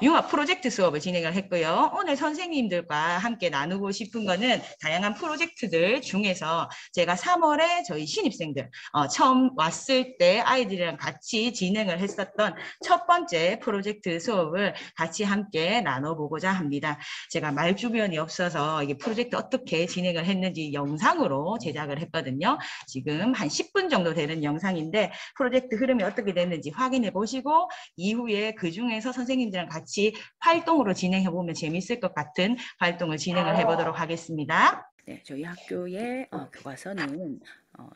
융합 프로젝트 수업을 진행을 했고요. 오늘 선생님들과 함께 나누고 싶은 거는 다양한 프로젝트들 중에서 제가 3월에 저희 신입생들 처음 왔을 때 아이들이랑 같이 진행을 했었던 첫 번째 프로젝트 수업을 같이 함께 나눠보고자 합니다. 제가 말 주변이 없어서 이게 프로젝트 어떻게 진행을 했는지 영상으로 제작을 했거든요. 지금 한 10분 정도 되는 영상인데 프로젝트 흐름이 어떻게 됐는지 확인해 보시고 이후에 그 중에서 선생님들이랑 같이 활동으로 진행해 보면 재밌을 것 같은 활동을 진행을 해 보도록 하겠습니다. 네, 저희 학교의 교과서는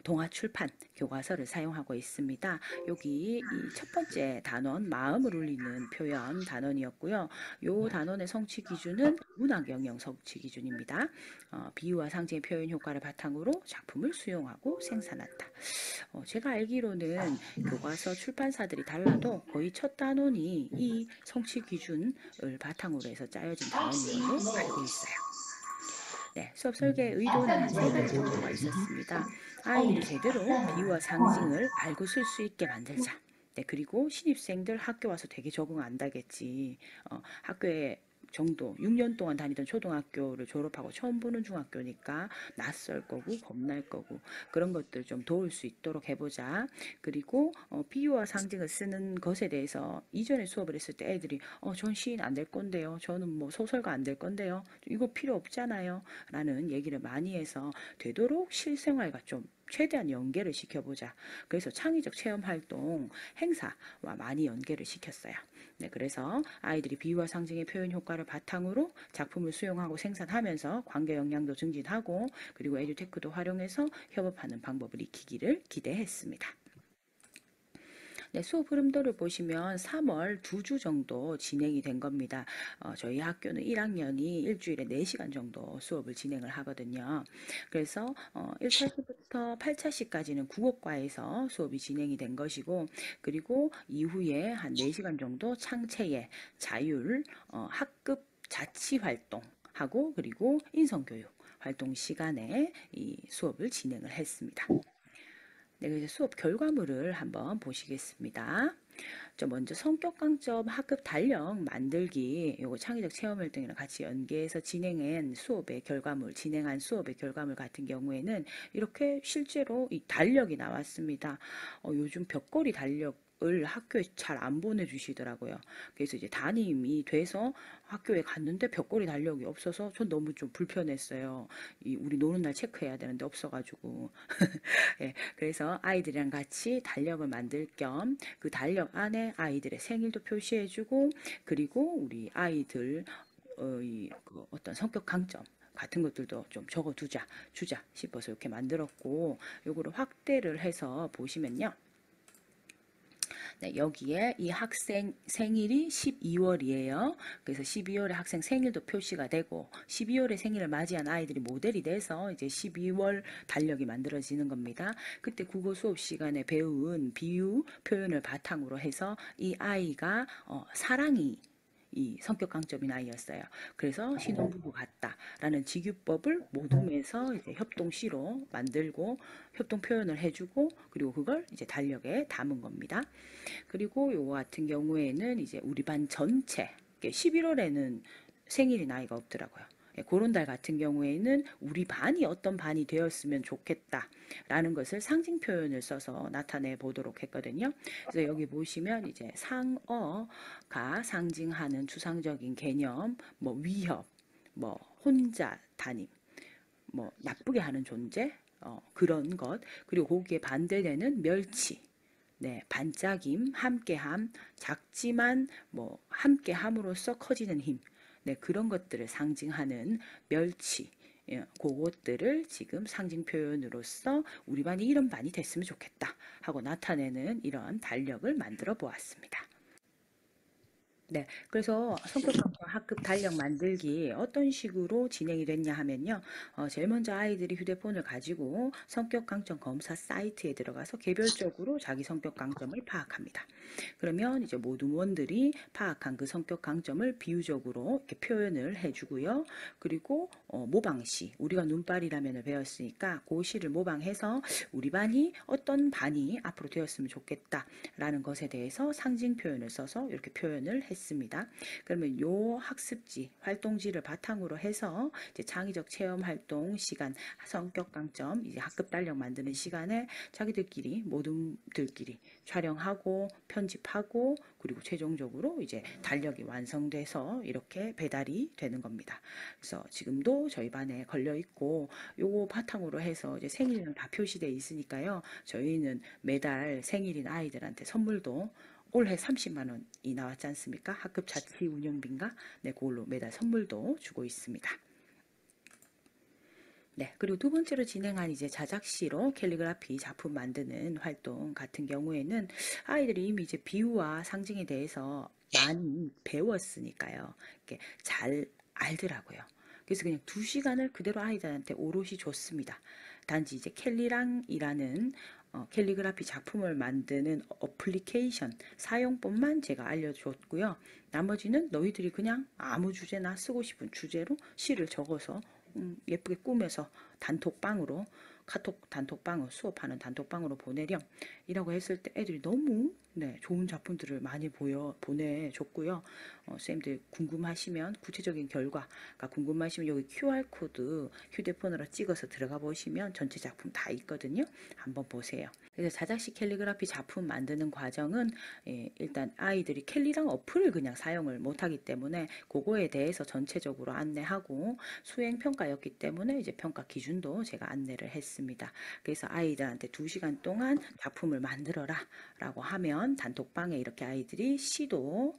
동아출판 교과서를 사용하고 있습니다. 여기 이 첫 번째 단원 마음을 울리는 표현 단원이었고요. 이 단원의 성취 기준은 문학 영역 성취 기준입니다. 비유와 상징의 표현 효과를 바탕으로 작품을 수용하고 생산한다. 제가 알기로는 교과서 출판사들이 달라도 거의 첫 단원이 이 성취 기준을 바탕으로 해서 짜여진 단원인 걸로 알고 있어요. 네, 수업 설계의 의도는 한 세 가지 정도가 있었습니다. 아이들이 제대로 비유와 상징을 알고 쓸 수 있게 만들자. 네, 그리고 신입생들 학교 와서 되게 적응 안 되겠지. 학교에 정도 6년 동안 다니던 초등학교를 졸업하고 처음 보는 중학교니까 낯설 거고 겁날 거고 그런 것들 좀 도울 수 있도록 해보자. 그리고 비유와 상징을 쓰는 것에 대해서 이전에 수업을 했을 때 애들이 전 시인 안 될 건데요. 저는 뭐 소설가 안 될 건데요. 이거 필요 없잖아요. 라는 얘기를 많이 해서 되도록 실생활과 좀 최대한 연계를 시켜보자. 그래서 창의적 체험 활동, 행사와 많이 연계를 시켰어요. 네, 그래서 아이들이 비유와 상징의 표현 효과를 바탕으로 작품을 수용하고 생산하면서 관계 역량도 증진하고 그리고 에듀테크도 활용해서 협업하는 방법을 익히기를 기대했습니다. 네, 수업 흐름도를 보시면 3월 2주 정도 진행이 된 겁니다. 저희 학교는 1학년이 일주일에 4시간 정도 수업을 진행을 하거든요. 그래서 1차시부터 8차시까지는 국어과에서 수업이 진행이 된 것이고 그리고 이후에 한 4시간 정도 창체의 자율, 학급 자치 활동 하고 그리고 인성교육 활동 시간에 이 수업을 진행을 했습니다. 네, 그래서 수업 결과물을 한번 보시겠습니다. 먼저 성격 강점 학급 달력 만들기 요거 창의적 체험 활동이랑 같이 연계해서 진행한 수업의 결과물 같은 경우에는 이렇게 실제로 이 달력이 나왔습니다. 요즘 벽걸이 달력 을 학교에 잘 안 보내주시더라고요. 그래서 이제 담임이 돼서 학교에 갔는데 벽걸이 달력이 없어서 전 너무 좀 불편했어요. 우리 노는 날 체크해야 되는데 없어가지고. 예, 그래서 아이들이랑 같이 달력을 만들 겸 그 달력 안에 아이들의 생일도 표시해주고 그리고 우리 아이들 그 어떤 성격 강점 같은 것들도 좀 주자 싶어서 이렇게 만들었고 요거를 확대를 해서 보시면요. 네, 여기에 이 학생 생일이 12월이에요. 그래서 12월에 학생 생일도 표시가 되고 12월에 생일을 맞이한 아이들이 모델이 돼서 이제 12월 달력이 만들어지는 겁니다. 그때 국어 수업 시간에 배운 비유 표현을 바탕으로 해서 이 아이가 사랑이 이 성격 강점인 아이였어요. 그래서 신혼부부 같다라는 직유법을 모둠에서 이제 협동시로 만들고 협동 표현을 해주고 그리고 그걸 이제 달력에 담은 겁니다. 그리고 요거 같은 경우에는 이제 우리 반 전체 11월에는 생일이 나이가 없더라고요. 그런 달 같은 경우에는 우리 반이 어떤 반이 되었으면 좋겠다라는 것을 상징 표현을 써서 나타내 보도록 했거든요. 그래서 여기 보시면 이제 상어가 상징하는 추상적인 개념, 뭐 위협, 뭐 혼자 다님, 뭐 나쁘게 하는 존재, 그런 것, 그리고 거기에 반대되는 멸치, 네, 반짝임, 함께함, 작지만 뭐 함께함으로써 커지는 힘, 네, 그런 것들을 상징하는 멸치, 그것들을 지금 상징 표현으로서 우리 반이 이런 반이 됐으면 좋겠다 하고 나타내는 이런 달력을 만들어 보았습니다. 네, 그래서 성격 검사 학급 달력 만들기 어떤 식으로 진행이 됐냐 하면요. 제일 먼저 아이들이 휴대폰을 가지고 성격 강점 검사 사이트에 들어가서 개별적으로 자기 성격 강점을 파악합니다. 그러면 이제 모둠원들이 파악한 그 성격 강점을 비유적으로 이렇게 표현을 해주고요. 그리고 모방시, 우리가 눈발이라면을 배웠으니까 그 시를 모방해서 우리 반이 어떤 반이 앞으로 되었으면 좋겠다라는 것에 대해서 상징 표현을 써서 이렇게 표현을 했습니다. 그러면 요 학습지, 활동지를 바탕으로 해서 이제 창의적 체험 활동 시간, 성격 강점, 이제 학급 달력 만드는 시간에 자기들끼리 모두들끼리 촬영하고 편집하고 그리고 최종적으로 이제 달력이 완성돼서 이렇게 배달이 되는 겁니다. 그래서 지금도 저희 반에 걸려 있고 요거 바탕으로 해서 이제 생일이랑 다 표시되어 있으니까요. 저희는 매달 생일인 아이들한테 선물도 올해 30만 원이 나왔지 않습니까? 학급 자치 운영비인가? 네, 그걸로 매달 선물도 주고 있습니다. 네, 그리고 두 번째로 진행한 이제 자작시로 캘리그라피 작품 만드는 활동 같은 경우에는 아이들이 이미 이제 비유와 상징에 대해서 많이 배웠으니까요. 이렇게 잘 알더라고요. 그래서 그냥 2시간을 그대로 아이들한테 오롯이 줬습니다. 단지 이제 캘리랑이라는 캘리그라피 작품을 만드는 어플리케이션 사용법만 제가 알려줬고요. 나머지는 너희들이 그냥 아무 주제나 쓰고 싶은 주제로 시를 적어서 예쁘게 꾸며서 단톡방으로 카톡 단톡방으로 수업하는 단톡방으로 보내렴 이라고 했을 때 애들이 너무 좋은 작품들을 많이 보내줬고요. 쌤들 궁금하시면 구체적인 결과가 궁금하시면 여기 QR코드 휴대폰으로 찍어서 들어가 보시면 전체 작품 다 있거든요. 한번 보세요. 그래서 자작시 캘리그라피 작품 만드는 과정은 일단 아이들이 캘리랑 어플을 그냥 사용을 못하기 때문에 그거에 대해서 전체적으로 안내하고 수행평가였기 때문에 이제 평가 기준도 제가 안내를 했습니다. 그래서 아이들한테 2시간 동안 작품을 만들어라 라고 하면 단톡방에 이렇게 아이들이 시도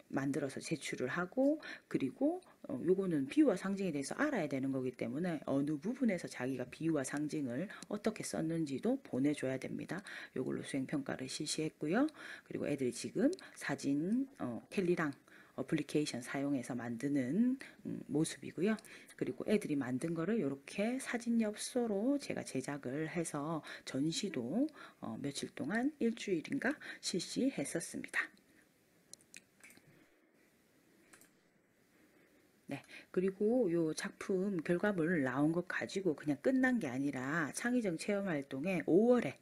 만들어서 제출을 하고 그리고 요거는 비유와 상징에 대해서 알아야 되는 거기 때문에 어느 부분에서 자기가 비유와 상징을 어떻게 썼는지도 보내줘야 됩니다. 요걸로 수행평가를 실시했고요. 그리고 애들이 지금 사진 캘리랑 어플리케이션 사용해서 만드는 모습이고요. 그리고 애들이 만든 거를 이렇게 사진 엽서로 제가 제작을 해서 전시도 며칠 동안 일주일인가 실시했었습니다. 네, 그리고 요 작품 결과물 나온 것 가지고 그냥 끝난 게 아니라 창의적 체험 활동에 5월에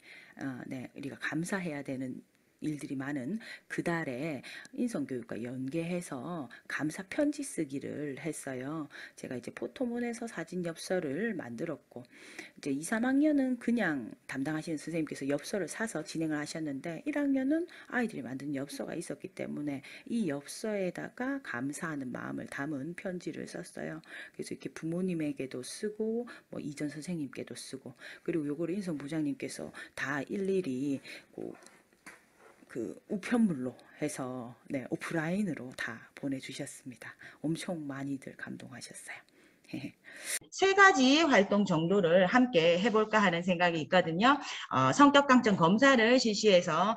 우리가 감사해야 되는 일들이 많은 그달에 인성교육과 연계해서 감사 편지 쓰기를 했어요. 제가 이제 포토몬에서 사진 엽서를 만들었고 이제 2, 3학년은 그냥 담당하시는 선생님께서 엽서를 사서 진행을 하셨는데 1학년은 아이들이 만든 엽서가 있었기 때문에 이 엽서에다가 감사하는 마음을 담은 편지를 썼어요. 그래서 이렇게 부모님에게도 쓰고 뭐 이전 선생님께도 쓰고 그리고 요거를 인성 부장님께서 다 일일이 그 우편물로 해서 오프라인으로 다 보내주셨습니다. 엄청 많이들 감동하셨어요. 3가지 활동 정도를 함께 해볼까 하는 생각이 있거든요. 성격 강점 검사를 실시해서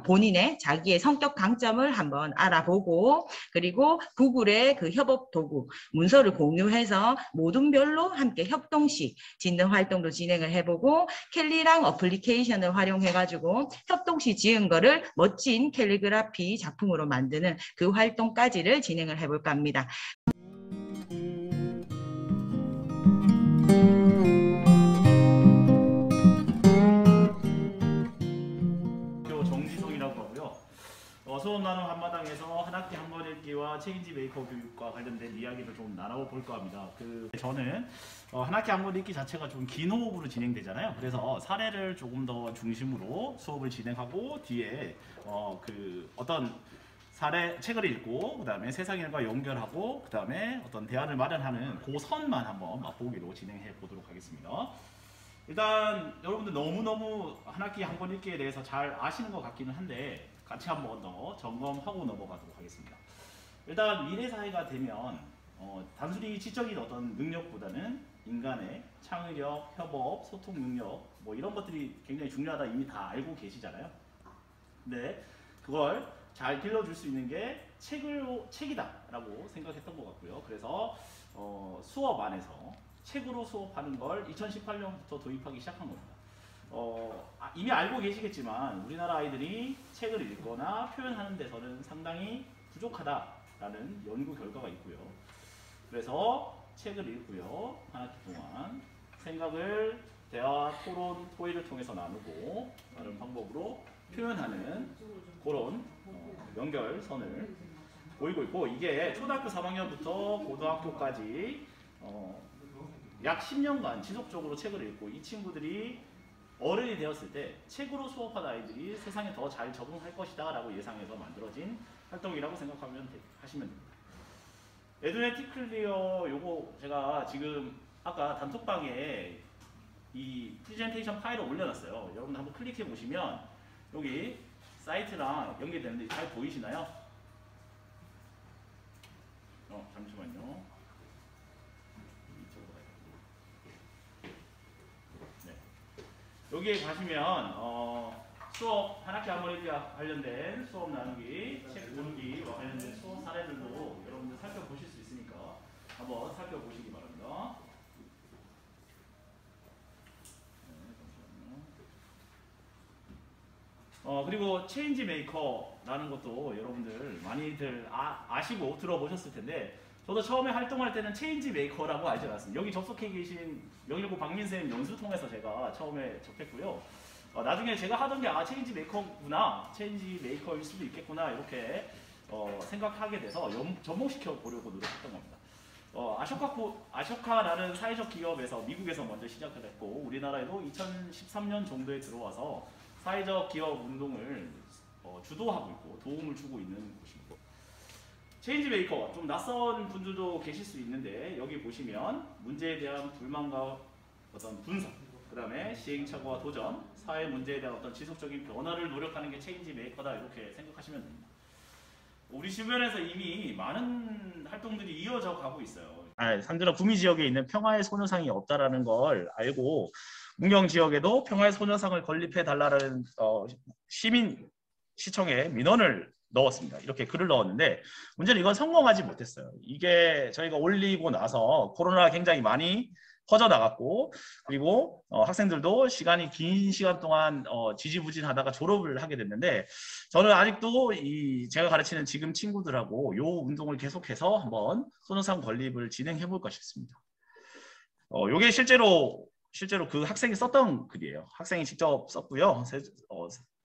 본인의 자기의 성격 강점을 한번 알아보고 그리고 구글의 그 협업 도구 문서를 공유해서 모든 별로 함께 협동식 짓는 활동도 진행을 해보고 캘리랑 어플리케이션을 활용해가지고 협동식 지은 거를 멋진 캘리그라피 작품으로 만드는 그 활동까지를 진행을 해볼까 합니다. 정지성이라고 하고요. 수업 나눔 한마당에서 한 학기 한 권 읽기와 책임지 메이커 교육과 관련된 이야기를 좀 나눠볼까 합니다. 저는 한 학기 한 권 읽기 자체가 좀 긴 호흡으로 진행되잖아요. 그래서 사례를 조금 더 중심으로 수업을 진행하고 뒤에 어떤 사례 책을 읽고 그다음에 세상 일과 연결하고 그다음에 어떤 대안을 마련하는 그 선만 한번 맛보기로 진행해 보도록 하겠습니다. 일단 여러분들 너무너무 한 학기 한 권 읽기에 대해서 잘 아시는 것 같기는 한데 같이 한번 더 점검하고 넘어가도록 하겠습니다. 일단 미래사회가 되면 단순히 지적인 어떤 능력보다는 인간의 창의력, 협업, 소통 능력 뭐 이런 것들이 굉장히 중요하다 이미 다 알고 계시잖아요. 근데 그걸 잘 길러줄 수 있는 게 책이다 라고 생각했던 것 같고요. 그래서 수업 안에서 책으로 수업하는 걸 2018년부터 도입하기 시작한 겁니다. 이미 알고 계시겠지만 우리나라 아이들이 책을 읽거나 표현하는 데서는 상당히 부족하다라는 연구 결과가 있고요. 그래서 책을 읽고요. 한 학기 동안 생각을 대화, 토론, 토의를 통해서 나누고 다른 방법으로 표현하는 그런 연결선을 보이고 있고, 이게 초등학교 3학년부터 고등학교까지 약 10년간 지속적으로 책을 읽고 이 친구들이 어른이 되었을 때 책으로 수업한 아이들이 세상에 더 잘 적응할 것이다 라고 예상해서 만들어진 활동이라고 생각하면 하시면 됩니다. 에듀네틱 클리어 요거 제가 지금 아까 단톡방에 이 프레젠테이션 파일을 올려놨어요. 여러분들 한번 클릭해 보시면 여기 사이트랑 연결되는데 잘 보이시나요? 잠시만요. 이쪽으로 가야겠다. 네. 여기에 가시면 수업 한 학기 한 번 읽기와 관련된 수업 나누기, 책 고르기와 관련된 수업 사례들도 여러분들 살펴보실 수 있으니까 한번 살펴보시기 바랍니다. 그리고 체인지 메이커라는 것도 여러분들 많이들 아시고 들어보셨을 텐데, 저도 처음에 활동할 때는 체인지 메이커라고 알지 않았습니다. 여기 접속해 계신 019 박민쌤 연수 통해서 제가 처음에 접했고요. 나중에 제가 하던 게 체인지 메이커구나, 체인지 메이커일 수도 있겠구나 이렇게 생각하게 돼서 접목시켜 보려고 노력했던 겁니다. 아쇼카라는 사회적 기업에서 미국에서 먼저 시작을 했고 우리나라에도 2013년 정도에 들어와서 사회적 기업 운동을 주도하고 있고 도움을 주고 있는 곳입니다. 체인지 메이커, 좀 낯선 분들도 계실 수 있는데 여기 보시면 문제에 대한 불만과 어떤 분석, 그 다음에 시행착오와 도전, 사회 문제에 대한 어떤 지속적인 변화를 노력하는 게 체인지 메이커다 이렇게 생각하시면 됩니다. 우리 주변에서 이미 많은 활동들이 이어져 가고 있어요. 산드라 구미 지역에 있는 평화의 소녀상이 없다라는 걸 알고 문경 지역에도 평화의 소녀상을 건립해 달라는 시청에 민원을 넣었습니다. 이렇게 글을 넣었는데 문제는 이건 성공하지 못했어요. 이게 저희가 올리고 나서 코로나가 굉장히 많이 퍼져나갔고, 그리고 학생들도 긴 시간 동안 지지부진하다가 졸업을 하게 됐는데, 저는 아직도 제가 가르치는 지금 친구들하고 이 운동을 계속해서 한번 소녀상 건립을 진행해 볼까 싶습니다. 이게 실제로 그 학생이 썼던 글이에요. 학생이 직접 썼고요.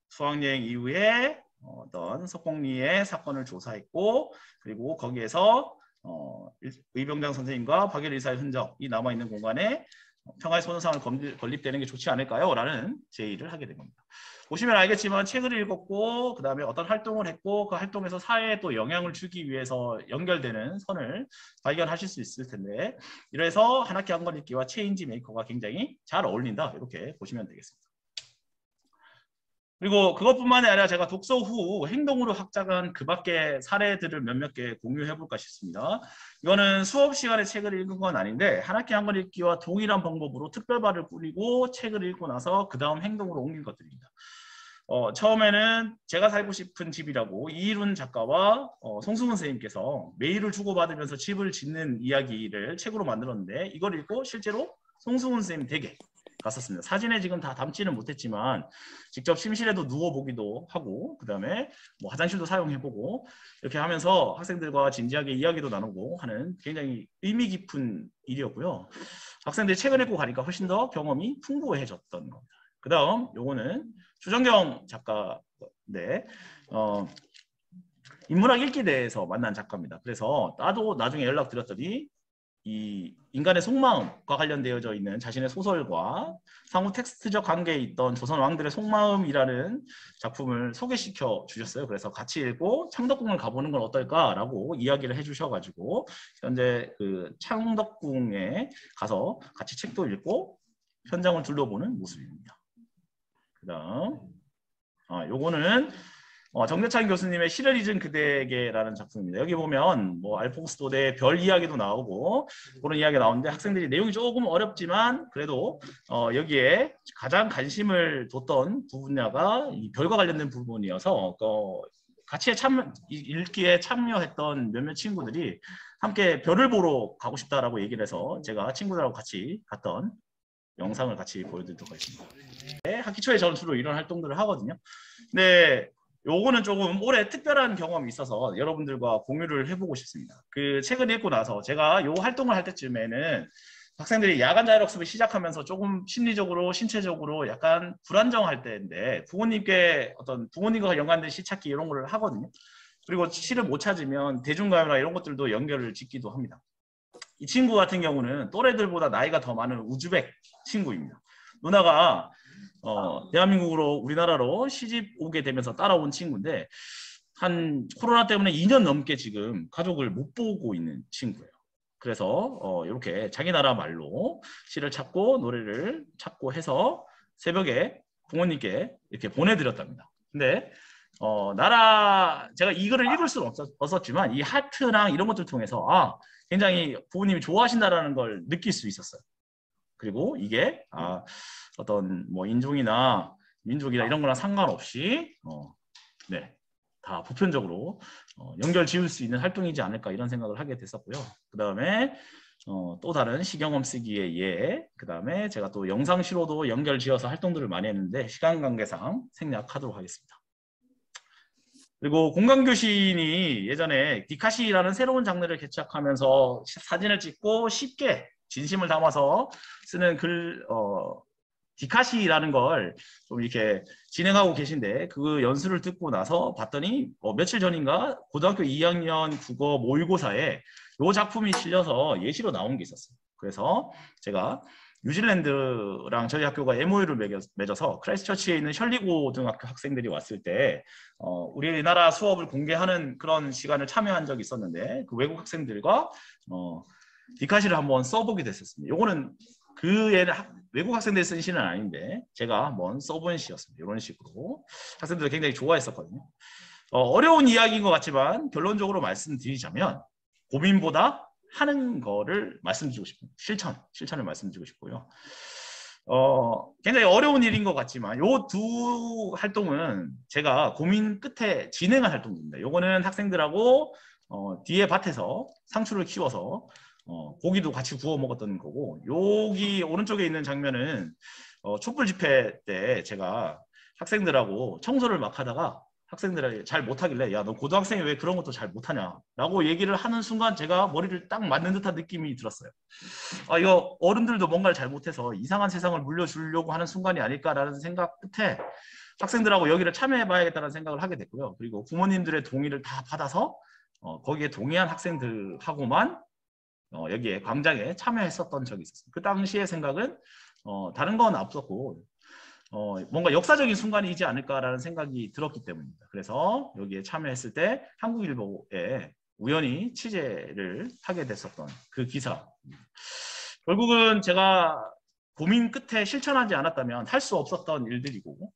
수학여행 이후에 어떤 석공리의 사건을 조사했고, 그리고 거기에서 의병장 선생님과 박열 의사의 흔적이 남아있는 공간에 평화의 소녀상을 건립되는 게 좋지 않을까요? 라는 제의를 하게 된 겁니다. 보시면 알겠지만 책을 읽었고 그 다음에 어떤 활동을 했고 그 활동에서 사회에 또 영향을 주기 위해서 연결되는 선을 발견하실 수 있을 텐데, 이래서 한 학기 한 권 읽기와 체인지 메이커가 굉장히 잘 어울린다 이렇게 보시면 되겠습니다. 그리고 그것뿐만이 아니라 제가 독서 후 행동으로 확장한 그 밖의 사례들을 몇몇 개 공유해 볼까 싶습니다. 이거는 수업 시간에 책을 읽은 건 아닌데 한 학기 한 권 읽기와 동일한 방법으로 특별반을 꾸리고 책을 읽고 나서 그 다음 행동으로 옮긴 것들입니다. 처음에는 제가 살고 싶은 집이라고 이일훈 작가와 송승훈 선생님께서 메일을 주고받으면서 집을 짓는 이야기를 책으로 만들었는데, 이걸 읽고 실제로 송승훈 선생님 댁에 갔었습니다. 사진에 지금 다 담지는 못했지만 직접 침실에도 누워보기도 하고 그 다음에 화장실도 사용해보고 이렇게 하면서 학생들과 진지하게 이야기도 나누고 하는 굉장히 의미 깊은 일이었고요. 학생들이 책을 읽고 가니까 훨씬 더 경험이 풍부해졌던 겁니다. 그 다음 요거는 주정경 작가인데 인문학 읽기대에서 만난 작가입니다. 그래서 나도 나중에 연락드렸더니 이 인간의 속마음과 관련되어져 있는 자신의 소설과 상호 텍스트적 관계에 있던 조선 왕들의 속마음이라는 작품을 소개시켜 주셨어요. 그래서 같이 읽고 창덕궁을 가보는 건 어떨까라고 이야기를 해주셔가지고 현재 그 창덕궁에 가서 같이 책도 읽고 현장을 둘러보는 모습입니다. 그다음 요거는 정대찬 교수님의 시를 잊은 그대에게라는 작품입니다. 여기 보면 알퐁스 도대의 별 이야기도 나오고 그런 이야기가 나오는데 학생들이 내용이 조금 어렵지만 그래도 여기에 가장 관심을 뒀던 분야가 이 별과 관련된 부분이어서 같이 읽기에 참여했던 몇몇 친구들이 함께 별을 보러 가고 싶다라고 얘기를 해서 제가 친구들하고 같이 갔던 영상을 같이 보여드리도록 하겠습니다. 학기 초에 저는 주로 이런 활동들을 하거든요. 근데 요거는 조금 올해 특별한 경험이 있어서 여러분들과 공유를 해보고 싶습니다. 그 책을 읽고 나서 제가 요 활동을 할 때쯤에는 학생들이 야간 자율학습을 시작하면서 조금 심리적으로, 신체적으로 약간 불안정할 때인데 부모님과 연관된 시찾기 이런 거를 하거든요. 그리고 시를 못 찾으면 대중가요나 이런 것들도 연결을 짓기도 합니다. 이 친구 같은 경우는 또래들보다 나이가 더 많은 우즈벡 친구입니다. 누나가 대한민국으로 우리나라로 시집 오게 되면서 따라온 친구인데 한 코로나 때문에 2년 넘게 지금 가족을 못 보고 있는 친구예요. 그래서 이렇게 자기 나라 말로 시를 찾고 노래를 찾고 해서 새벽에 부모님께 이렇게 보내드렸답니다. 근데 제가 이 글을 읽을 수는 없었지만 이 하트랑 이런 것들 통해서 굉장히 부모님이 좋아하신다라는 걸 느낄 수 있었어요. 그리고 이게 어떤 뭐 인종이나 민족이나 이런 거랑 상관없이 네, 다 보편적으로 연결 지을 수 있는 활동이지 않을까 이런 생각을 하게 됐었고요. 그 다음에 또 다른 시경험 쓰기의 예, 그 다음에 제가 또 영상시로도 연결 지어서 활동들을 많이 했는데 시간 관계상 생략하도록 하겠습니다. 그리고 공간교신이 예전에 디카시라는 새로운 장르를 개척하면서 사진을 찍고 쉽게 진심을 담아서 쓰는 디카시라는 걸 좀 이렇게 진행하고 계신데 그 연수를 듣고 나서 봤더니 며칠 전인가 고등학교 2학년 국어 모의고사에 이 작품이 실려서 예시로 나온 게 있었어요. 그래서 제가 뉴질랜드랑 저희 학교가 MOU를 맺어서 크라이스트처치에 있는 셜리 고등학교 학생들이 왔을 때 우리나라 수업을 공개하는 그런 시간을 참여한 적이 있었는데 그 외국 학생들과 디카시를 한번 써보게 됐었습니다. 요거는 외국 학생들이 쓴 시는 아닌데 제가 한번 써본 시였습니다. 이런 식으로 학생들이 굉장히 좋아했었거든요. 어려운 이야기인 것 같지만 결론적으로 말씀드리자면 고민보다 하는 거를 말씀드리고 싶어요. 실천을 말씀드리고 싶고요. 굉장히 어려운 일인 것 같지만 요 두 활동은 제가 고민 끝에 진행한 활동입니다. 요거는 학생들하고 뒤에 밭에서 상추를 키워서 고기도 같이 구워 먹었던 거고, 여기 오른쪽에 있는 장면은 촛불 집회 때 제가 학생들하고 청소를 막 하다가 학생들이 잘 못하길래 야, 너 고등학생이 왜 그런 것도 잘 못하냐 라고 얘기를 하는 순간 제가 머리를 딱 맞는 듯한 느낌이 들었어요. 이거 어른들도 뭔가를 잘못해서 이상한 세상을 물려주려고 하는 순간이 아닐까라는 생각 끝에 학생들하고 여기를 참여해 봐야겠다는 생각을 하게 됐고요. 그리고 부모님들의 동의를 다 받아서 거기에 동의한 학생들하고만 여기에 광장에 참여했었던 적이 있었어요. 그 당시의 생각은 다른 건 없었고 뭔가 역사적인 순간이지 않을까라는 생각이 들었기 때문입니다. 그래서 여기에 참여했을 때 한국일보에 우연히 취재를 하게 됐었던 그 기사. 결국은 제가 고민 끝에 실천하지 않았다면 할 수 없었던 일들이고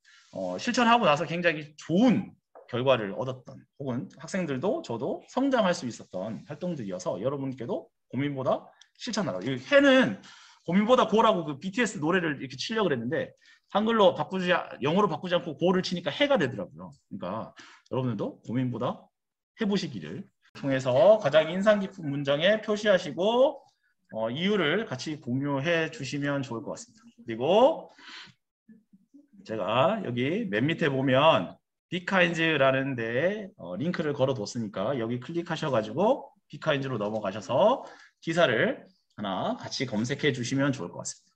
실천하고 나서 굉장히 좋은 결과를 얻었던 혹은 학생들도 저도 성장할 수 있었던 활동들이어서 여러분께도 고민보다 실천하라. 이 해는 고민보다 고라고 그 BTS 노래를 이렇게 치려고 그랬는데 영어로 바꾸지 않고 고를 치니까 해가 되더라고요. 그러니까 여러분들도 고민보다 해보시기를 통해서 가장 인상 깊은 문장에 표시하시고 이유를 같이 공유해 주시면 좋을 것 같습니다. 그리고 제가 여기 맨 밑에 보면 비카인즈라는 데에 링크를 걸어뒀으니까 여기 클릭하셔가지고 비카인즈로 넘어가셔서 기사를 하나 같이 검색해 주시면 좋을 것 같습니다.